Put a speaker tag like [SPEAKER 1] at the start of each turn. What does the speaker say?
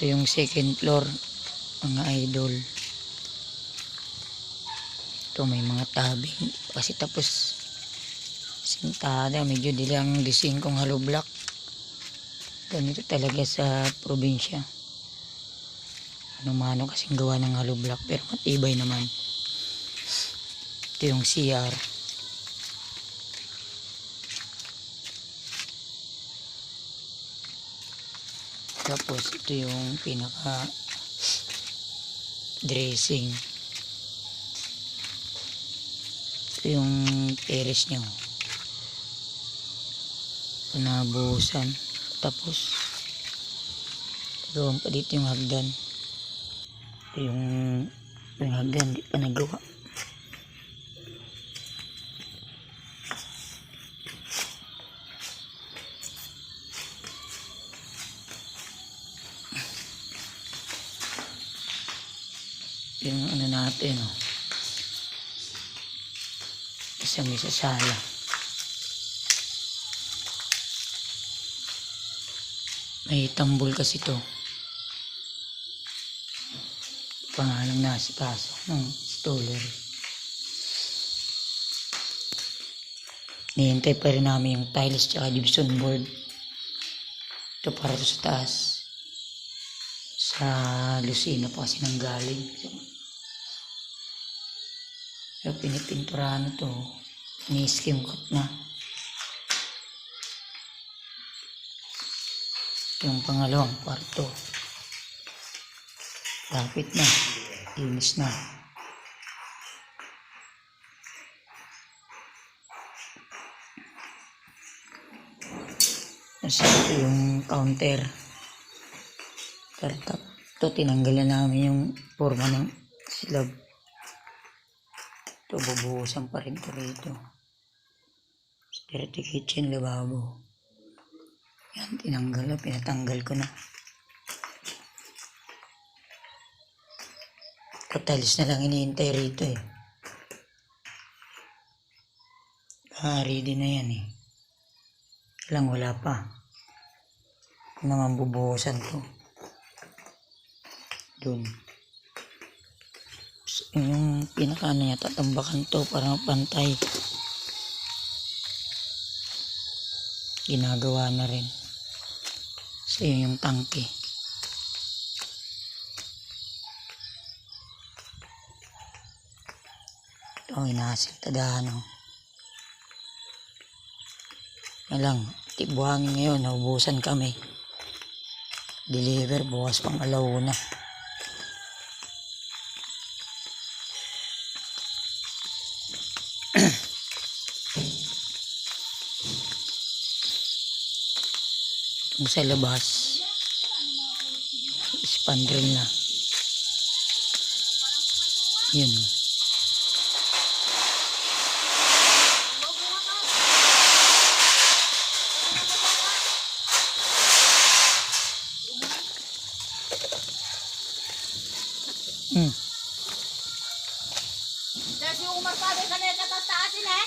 [SPEAKER 1] Ito yung second floor, mga idol. Ito may mga tabing. Kasi tapos sintada, medyo dilang design kong hollow block. Ganito talaga sa probinsya. Ano-mano kasing gawa ng hollow block, pero matibay naman. Ito yung CR. Tapos ito yung pinaka dressing. Ito yung terrace niya. Panabuhusan. Tapos gawin pa dito yung hagdan. Ito yung hagdan, di pa nagawa. Yung ano natin, oh. Isang may sasala. May tambol kasi to. Pangalang nasikaso ng stoller. Nihintay pa rin namin yung tiles tsaka gypsum board. Ito para to sa taas. Sa Lucena pa kasi nang galing. So, pinipinturahan na to. Ni-skim coat na. Ito yung pangalawang kwarto. Lapit na. Linis na. Kasi ito yung counter. Kartap. Ito tinanggalan namin yung forma ng slab. Ito bubuhusan pa rin ito rito. Dirty kitchen, lababo. Yan, tinanggal na. Pinatanggal ko na. Katalis na lang iniintay rito eh. Ready na yan eh. Lang wala pa. Ito naman bubuhusan to. Doon. Yung pinaka ano niya, tatambakan to para pantay. Ginagawa na rin. So yun yung tangke. Ito inahasil tadahan o. Lang, tibuhangin ngayon, naubusan kami. Deliver bukas pang alauna. Itong sa labas, spandrel na. Yun o.
[SPEAKER 2] Si Umar sabi ka na katastaasin eh.